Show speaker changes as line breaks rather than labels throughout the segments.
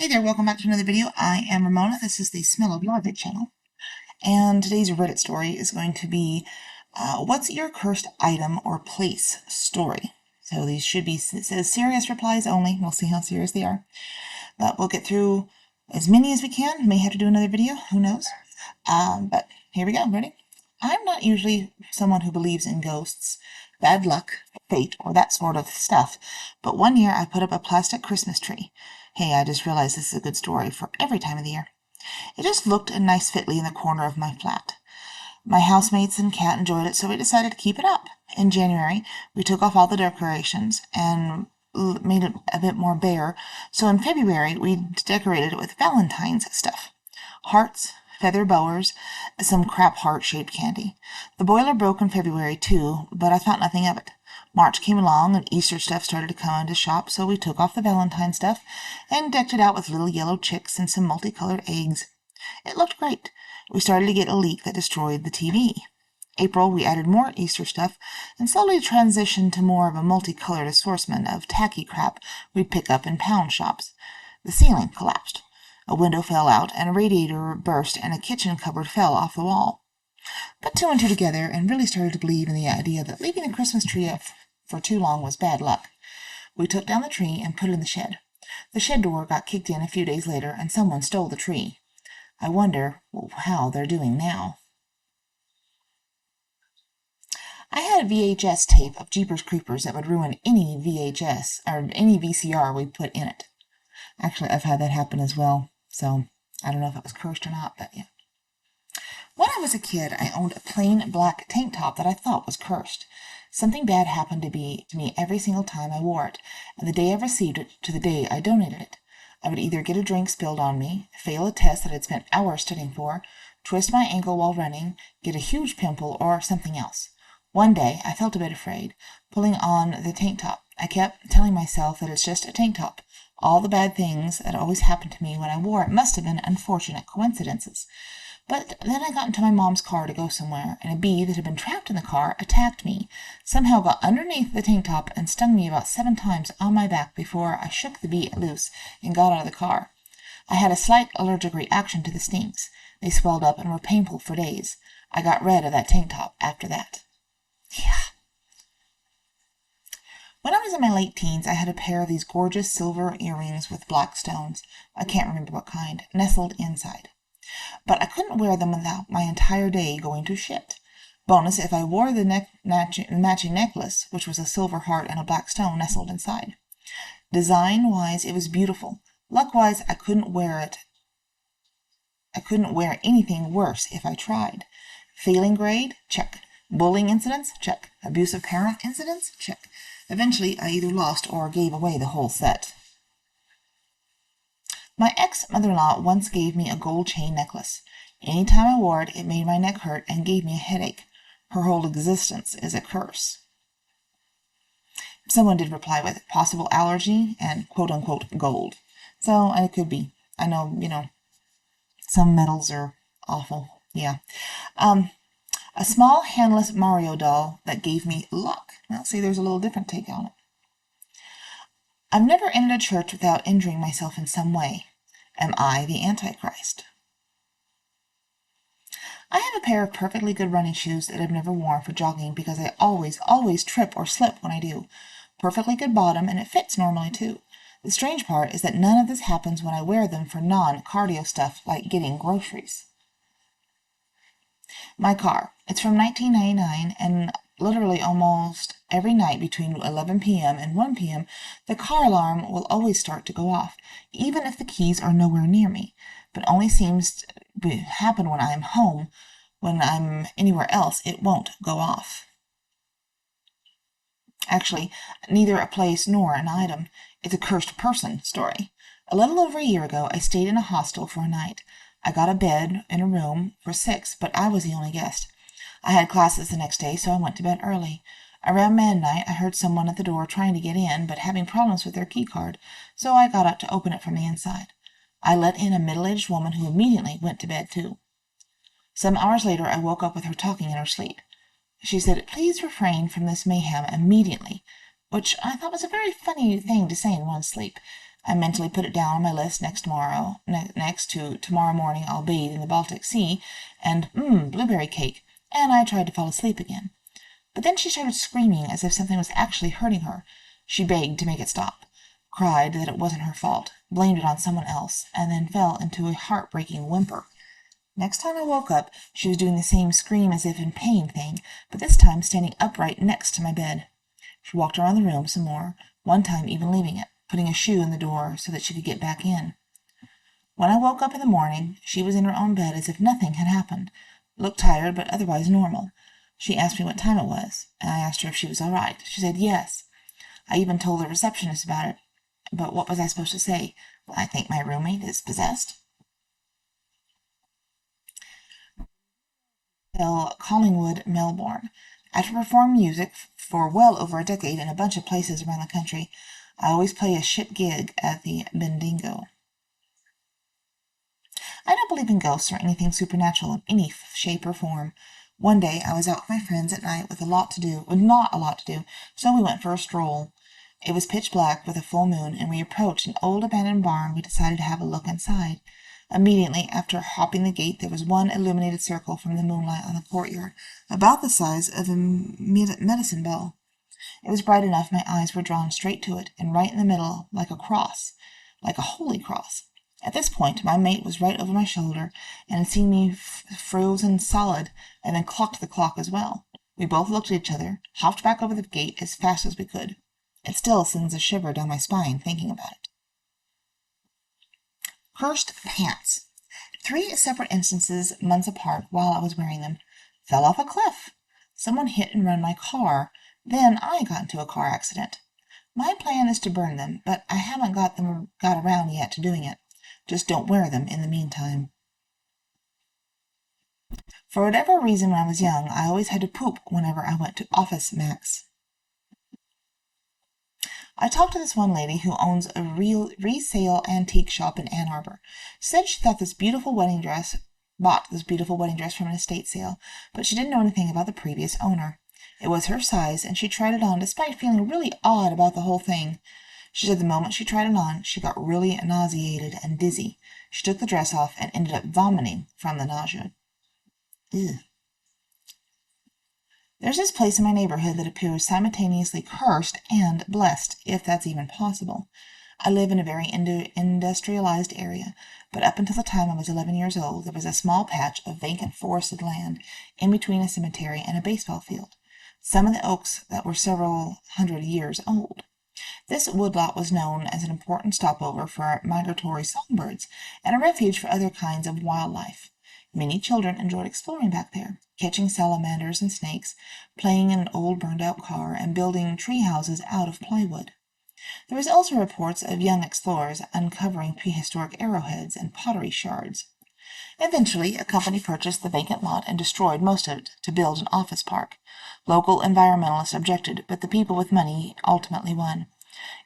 Hey there, welcome back to another video. I am Ramona. This is the Smell of Logic channel. And today's Reddit story is going to be, what's your cursed item or place story? So these should be, it says serious replies only. We'll see how serious they are. But we'll get through as many as we can. May have to do another video, who knows. But here we go, ready? I'm not usually someone who believes in ghosts, bad luck, fate, or that sort of stuff. But one year I put up a plastic Christmas tree. Hey, I just realized this is a good story for every time of the year. It just looked a nice fitly in the corner of my flat. My housemates and cat enjoyed it, so we decided to keep it up. In January, we took off all the decorations and made it a bit more bare, so in February, we decorated it with Valentine's stuff. Hearts, feather boas, some crap heart-shaped candy. The boiler broke in February, too, but I thought nothing of it. March came along and Easter stuff started to come into shop, so we took off the Valentine stuff and decked it out with little yellow chicks and some multicolored eggs. It looked great. We started to get a leak that destroyed the TV. April, we added more Easter stuff and slowly transitioned to more of a multicolored assortment of tacky crap we'd pick up in pound shops. The ceiling collapsed. A window fell out and a radiator burst and a kitchen cupboard fell off the wall. Put two and two together and really started to believe in the idea that leaving the Christmas tree up for too long was bad luck. We took down the tree and put it in the shed. The shed door got kicked in a few days later and someone stole the tree. I wonder how they're doing now. I had a VHS tape of Jeepers Creepers that would ruin any VHS or any VCR we put in it. Actually, I've had that happen as well, so I don't know if it was cursed or not, but yeah. When I was a kid, I owned a plain black tank top that I thought was cursed. Something bad happened to me every single time I wore it, and the day I received it to the day I donated it. I would either get a drink spilled on me, fail a test that I'd spent hours studying for, twist my ankle while running, get a huge pimple, or something else. One day, I felt a bit afraid, pulling on the tank top. I kept telling myself that it's just a tank top. All the bad things that always happened to me when I wore it must have been unfortunate coincidences. But then I got into my mom's car to go somewhere, and a bee that had been trapped in the car attacked me, somehow got underneath the tank top and stung me about 7 times on my back before I shook the bee loose and got out of the car. I had a slight allergic reaction to the stings. They swelled up and were painful for days. I got rid of that tank top after that. Yeah. When I was in my late teens, I had a pair of these gorgeous silver earrings with black stones, I can't remember what kind, nestled inside. But I couldn't wear them without my entire day going to shit. Bonus if I wore the matching necklace, which was a silver heart and a black stone nestled inside. Design-wise, it was beautiful. Luck-wise, I couldn't wear anything worse if I tried. Failing grade? Check. Bullying incidents? Check. Abusive parent incidents? Check. Eventually, I either lost or gave away the whole set. My ex-mother-in-law once gave me a gold chain necklace. Any time I wore it, it made my neck hurt and gave me a headache. Her whole existence is a curse. Someone did reply with possible allergy and quote-unquote gold. So it could be. I know, some metals are awful. Yeah. A small handless Mario doll that gave me luck. Now, see, there's a little different take on it. I've never entered a church without injuring myself in some way. Am I the Antichrist? I have a pair of perfectly good running shoes that I've never worn for jogging because I always trip or slip when I do. Perfectly good bottom, and it fits normally too. The strange part is that none of this happens when I wear them for non-cardio stuff like getting groceries. My car. It's from 1999, and literally almost every night between 11 p.m. and 1 p.m., the car alarm will always start to go off, even if the keys are nowhere near me, but only seems to happen when I'm home. When I'm anywhere else, it won't go off. Actually, neither a place nor an item. It's a cursed person story. A little over a year ago, I stayed in a hostel for a night. I got a bed in a room for 6, but I was the only guest. I had classes the next day, so I went to bed early. Around midnight, I heard someone at the door trying to get in, but having problems with their key card, so I got up to open it from the inside. I let in a middle-aged woman who immediately went to bed, too. Some hours later, I woke up with her talking in her sleep. She said, "Please refrain from this mayhem immediately," which I thought was a very funny thing to say in one's sleep. I mentally put it down on my list next to tomorrow morning I'll bathe in the Baltic Sea and blueberry cake, and I tried to fall asleep again. But then she started screaming as if something was actually hurting her. She begged to make it stop, cried that it wasn't her fault, blamed it on someone else, and then fell into a heartbreaking whimper. Next time I woke up, she was doing the same scream as if in pain thing, but this time standing upright next to my bed. She walked around the room some more, one time even leaving it, putting a shoe in the door so that she could get back in. When I woke up in the morning, she was in her own bed as if nothing had happened, looked tired but otherwise normal. She asked me what time it was, and I asked her if she was all right. She said yes. I even told the receptionist about it, but what was I supposed to say? I think my roommate is possessed. Collingwood, Melbourne. After performing music for well over a decade in a bunch of places around the country, I always play a shit gig at the Bendigo. I don't believe in ghosts or anything supernatural in any shape or form. One day I was out with my friends at night with not a lot to do, so we went for a stroll. It was pitch black with a full moon, and we approached an old abandoned barn. We decided to have a look inside. Immediately after hopping the gate, there was one illuminated circle from the moonlight on the courtyard, about the size of a medicine ball. It was bright enough my eyes were drawn straight to it, and right in the middle, like a cross, like a holy cross. At this point, my mate was right over my shoulder, and had seen me frozen solid, and then clocked the clock as well. We both looked at each other, hopped back over the gate as fast as we could. It still sends a shiver down my spine thinking about it. Cursed pants. 3 separate instances months apart while I was wearing them. Fell off a cliff. Someone hit and run my car. Then I got into a car accident. My plan is to burn them, but I haven't got around yet to doing it. Just don't wear them in the meantime. For whatever reason when I was young, I always had to poop whenever I went to Office Max. I talked to this one lady who owns a resale antique shop in Ann Arbor. She said she bought this beautiful wedding dress from an estate sale, but she didn't know anything about the previous owner. It was her size, and she tried it on despite feeling really odd about the whole thing. She said the moment she tried it on, she got really nauseated and dizzy. She took the dress off and ended up vomiting from the nausea. Ew. There's this place in my neighborhood that appears simultaneously cursed and blessed, if that's even possible. I live in a very industrialized area, but up until the time I was 11 years old, there was a small patch of vacant forested land in between a cemetery and a baseball field. Some of the oaks that were several hundred years old. This woodlot was known as an important stopover for migratory songbirds and a refuge for other kinds of wildlife. Many children enjoyed exploring back there, catching salamanders and snakes, playing in an old burned-out car, and building tree houses out of plywood. There was also reports of young explorers uncovering prehistoric arrowheads and pottery shards. Eventually, a company purchased the vacant lot and destroyed most of it to build an office park. Local environmentalists objected, but the people with money ultimately won.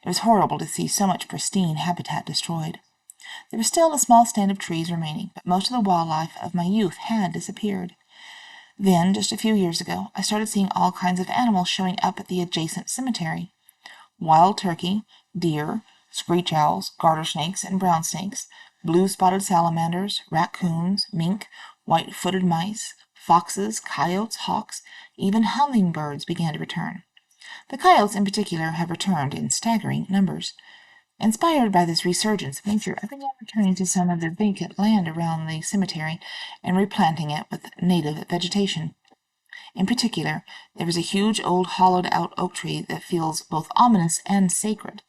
It was horrible to see so much pristine habitat destroyed. There was still a small stand of trees remaining, but most of the wildlife of my youth had disappeared. Then, just a few years ago, I started seeing all kinds of animals showing up at the adjacent cemetery. Wild turkey, deer, screech owls, garter snakes and brown snakes, blue-spotted salamanders, raccoons, mink, white-footed mice, foxes, coyotes, hawks, even hummingbirds began to return. The coyotes in particular have returned in staggering numbers. Inspired by this resurgence of nature, I began returning to some of the vacant land around the cemetery and replanting it with native vegetation. In particular, there is a huge old hollowed-out oak tree that feels both ominous and sacred.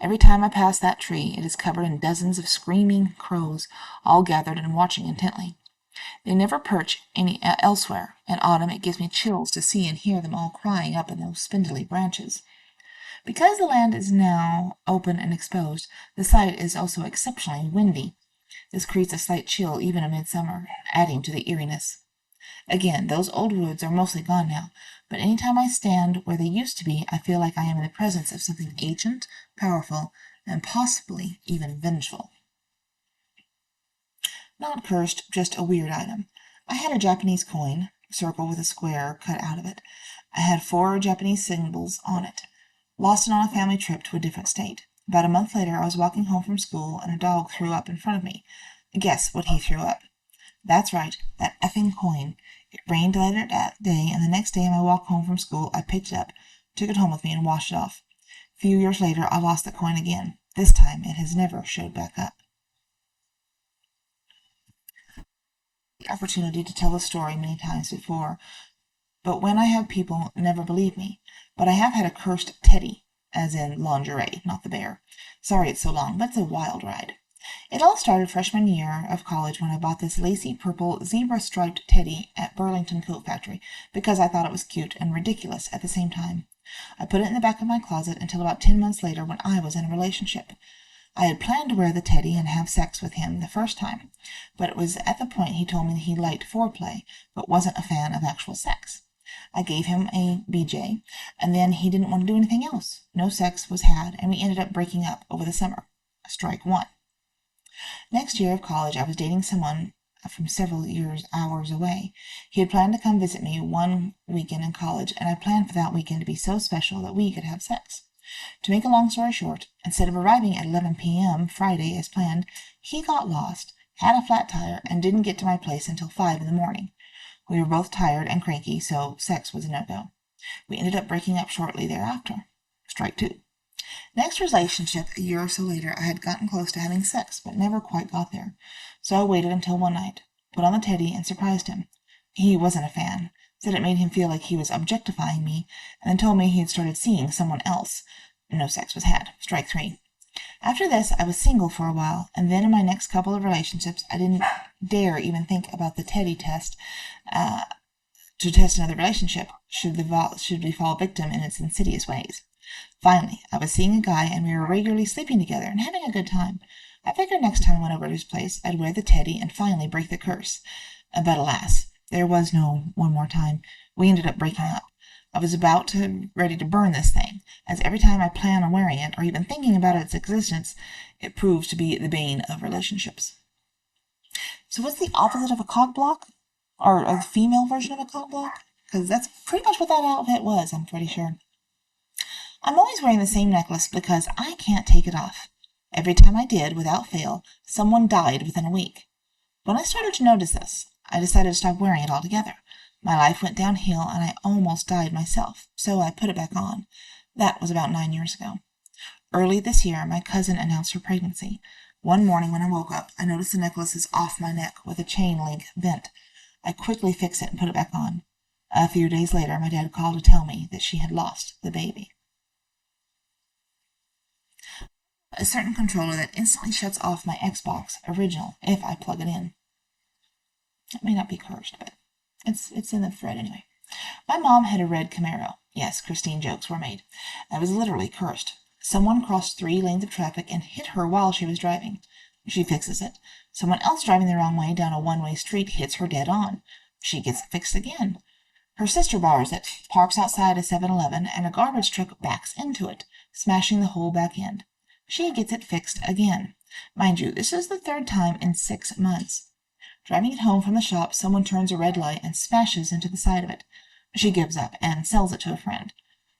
Every time I pass that tree, it is covered in dozens of screaming crows, all gathered and watching intently. They never perch elsewhere. In autumn, it gives me chills to see and hear them all crying up in those spindly branches. Because the land is now open and exposed, the site is also exceptionally windy. This creates a slight chill even in midsummer, adding to the eeriness. Again, those old woods are mostly gone now, but any time I stand where they used to be, I feel like I am in the presence of something ancient, powerful, and possibly even vengeful. Not cursed, just a weird item. I had a Japanese coin, circle with a square cut out of it. I had 4 Japanese symbols on it. Lost it on a family trip to a different state. About a month later, I was walking home from school, and a dog threw up in front of me. Guess what he threw up? That's right, that effing coin. It rained later that day, and the next day on my walk home from school, I picked it up, took it home with me, and washed it off. A few years later, I lost the coin again. This time, it has never showed back up. The opportunity to tell the story many times before, but when I have people never believe me. But I have had a cursed teddy, as in lingerie, not the bear. Sorry it's so long, but it's a wild ride. It all started freshman year of college when I bought this lacy purple zebra-striped teddy at Burlington Coat Factory because I thought it was cute and ridiculous at the same time. I put it in the back of my closet until about 10 months later when I was in a relationship. I had planned to wear the teddy and have sex with him the first time, but it was at the point he told me he liked foreplay, but wasn't a fan of actual sex. I gave him a BJ, and then he didn't want to do anything else. No sex was had, and we ended up breaking up over the summer. Strike one. Next year of college, I was dating someone from several hours away. He had planned to come visit me one weekend in college, and I planned for that weekend to be so special that we could have sex. To make a long story short, instead of arriving at 11 p.m. Friday as planned, he got lost, had a flat tire, and didn't get to my place until 5 in the morning. We were both tired and cranky, so sex was a no-go. We ended up breaking up shortly thereafter. Strike two. Next relationship, a year or so later, I had gotten close to having sex, but never quite got there. So I waited until one night, put on the teddy, and surprised him. He wasn't a fan, said it made him feel like he was objectifying me, and then told me he had started seeing someone else. No sex was had. Strike three. After this, I was single for a while, and then in my next couple of relationships, I didn't dare even think about the teddy test to test another relationship should we fall victim in its insidious ways. Finally, I was seeing a guy, and we were regularly sleeping together and having a good time. I figured next time I went over to his place, I'd wear the teddy and finally break the curse. But alas, there was no one more time. We ended up breaking up. I was ready to burn this thing, as every time I plan on wearing it, or even thinking about its existence, it proves to be the bane of relationships. So what's the opposite of a cock block? Or a female version of a cock block? Because that's pretty much what that outfit was, I'm pretty sure. I'm always wearing the same necklace because I can't take it off. Every time I did, without fail, someone died within a week. When I started to notice this, I decided to stop wearing it altogether. My life went downhill, and I almost died myself, so I put it back on. That was about 9 years ago. Early this year, my cousin announced her pregnancy. One morning when I woke up, I noticed the necklace is off my neck with a chain link bent. I quickly fixed it and put it back on. A few days later, my dad called to tell me that she had lost the baby. A certain controller that instantly shuts off my Xbox original if I plug it in. It may not be cursed, but it's in the thread anyway. My mom had a red Camaro. Yes, Christine jokes were made. I was literally cursed. Someone crossed 3 lanes of traffic and hit her while she was driving. She fixes it. Someone else driving the wrong way down a one-way street hits her dead on. She gets it fixed again. Her sister borrows it, parks outside a 7-Eleven, and a garbage truck backs into it, smashing the whole back end. She gets it fixed again. Mind you, this is the 3rd time in 6 months. Driving it home from the shop, someone turns a red light and smashes into the side of it. She gives up and sells it to a friend.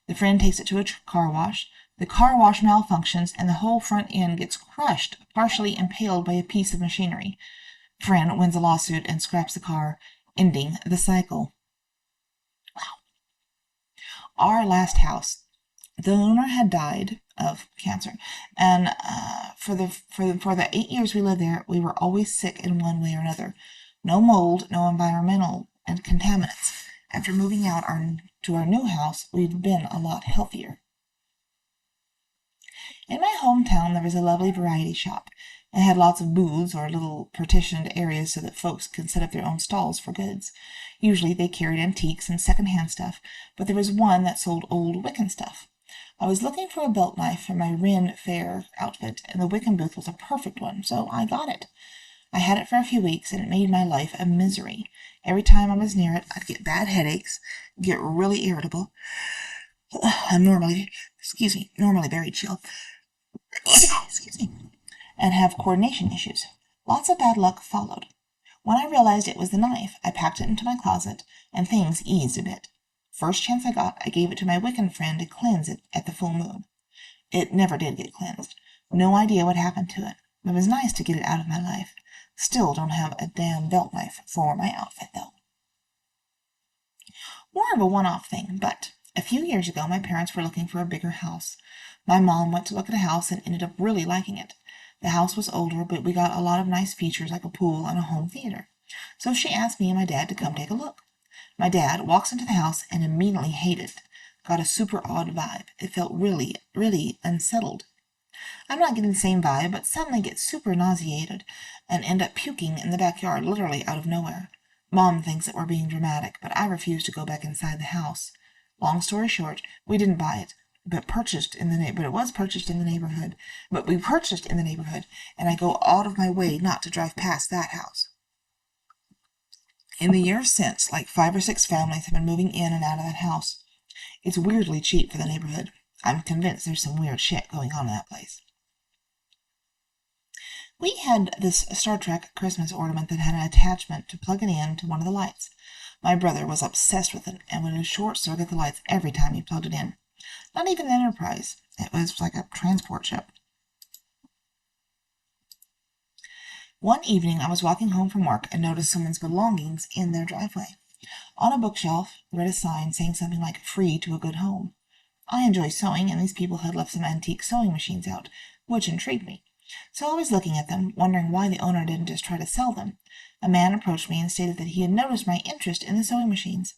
The friend takes it to a car wash. The car wash malfunctions, and the whole front end gets crushed, partially impaled by a piece of machinery. Friend wins a lawsuit and scraps the car, ending the cycle. Wow. Our last house. The owner had died of cancer, and for the 8 years we lived there, we were always sick in one way or another. No mold, no environmental and contaminants. After moving out to our new house, we'd been a lot healthier. In my hometown, there was a lovely variety shop. It had lots of booths or little partitioned areas so that folks could set up their own stalls for goods. Usually they carried antiques and second-hand stuff, but there was one that sold old Wiccan stuff. I was looking for a belt knife for my Ren Fair outfit, and the Wiccan booth was a perfect one, so I got it. I had it for a few weeks, and it made my life a misery. Every time I was near it, I'd get bad headaches, get really irritable. I'm normally very chill. Excuse me. And have coordination issues. Lots of bad luck followed. When I realized it was the knife, I packed it into my closet, and things eased a bit. First chance I got, I gave it to my Wiccan friend to cleanse it at the full moon. It never did get cleansed. No idea what happened to it. It was nice to get it out of my life. Still don't have a damn belt knife for my outfit, though. More of a one-off thing, but a few years ago my parents were looking for a bigger house. My mom went to look at a house and ended up really liking it. The house was older, but we got a lot of nice features like a pool and a home theater. So she asked me and my dad to come take a look. My dad walks into the house and immediately hated it. Got a super odd vibe. It felt really, really unsettled. I'm not getting the same vibe, but suddenly get super nauseated and end up puking in the backyard literally out of nowhere. Mom thinks that we're being dramatic, but I refuse to go back inside the house. Long story short, we didn't buy it, but it was purchased in the neighborhood. But we purchased in the neighborhood, and I go out of my way not to drive past that house. In the years since, like 5 or 6 families have been moving in and out of that house. It's weirdly cheap for the neighborhood. I'm convinced there's some weird shit going on in that place. We had this Star Trek Christmas ornament that had an attachment to plug it in to one of the lights. My brother was obsessed with it and would short-circuit the lights every time he plugged it in. Not even an Enterprise. It was like a transport ship. One evening I was walking home from work and noticed someone's belongings in their driveway. On a bookshelf, read a sign saying something like "free to a good home." I enjoy sewing, and these people had left some antique sewing machines out, which intrigued me. So I was looking at them, wondering why the owner didn't just try to sell them. A man approached me and stated that he had noticed my interest in the sewing machines.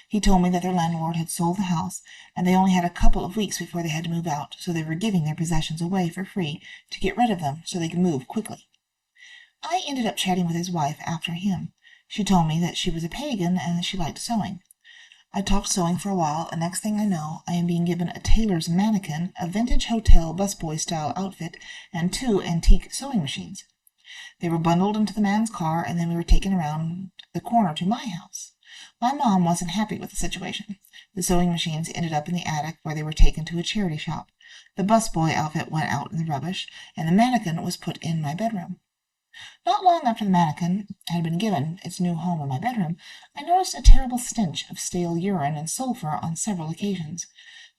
He told me that their landlord had sold the house, and they only had a couple of weeks before they had to move out, so they were giving their possessions away for free to get rid of them so they could move quickly. I ended up chatting with his wife after him. She told me that she was a pagan and that she liked sewing. I talked sewing for a while, and next thing I know, I am being given a tailor's mannequin, a vintage hotel busboy-style outfit, and 2 antique sewing machines. They were bundled into the man's car, and then we were taken around the corner to my house. My mom wasn't happy with the situation. The sewing machines ended up in the attic, where they were taken to a charity shop. The busboy outfit went out in the rubbish, and the mannequin was put in my bedroom. Not long after the mannequin had been given its new home in my bedroom, I noticed a terrible stench of stale urine and sulfur on several occasions.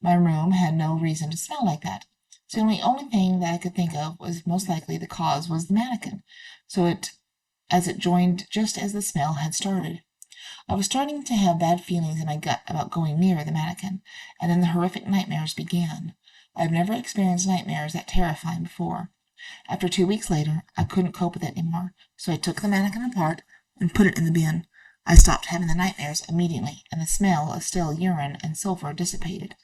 My room had no reason to smell like that, so the only thing that I could think of was most likely the cause was the mannequin, as it joined just as the smell had started. I was starting to have bad feelings in my gut about going near the mannequin, and then the horrific nightmares began. I've never experienced nightmares that terrifying before. After 2 weeks later, I couldn't cope with it anymore, so I took the mannequin apart and put it in the bin. I stopped having the nightmares immediately, and the smell of stale urine and sulfur dissipated,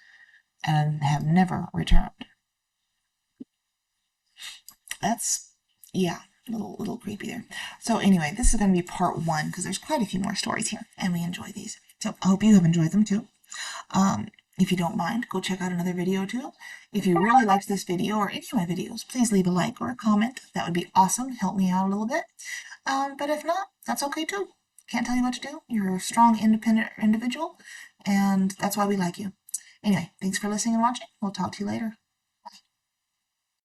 and have never returned. That's, yeah, a little creepy there. So anyway, this is going to be part 1, because there's quite a few more stories here, and we enjoy these. So I hope you have enjoyed them too. If you don't mind, go check out another video too. If you really liked this video or any of my videos, please leave a like or a comment. That would be awesome. Help me out a little bit. But if not, that's okay too. Can't tell you what to do. You're a strong, independent individual, and that's why we like you. Anyway, thanks for listening and watching. We'll talk to you later.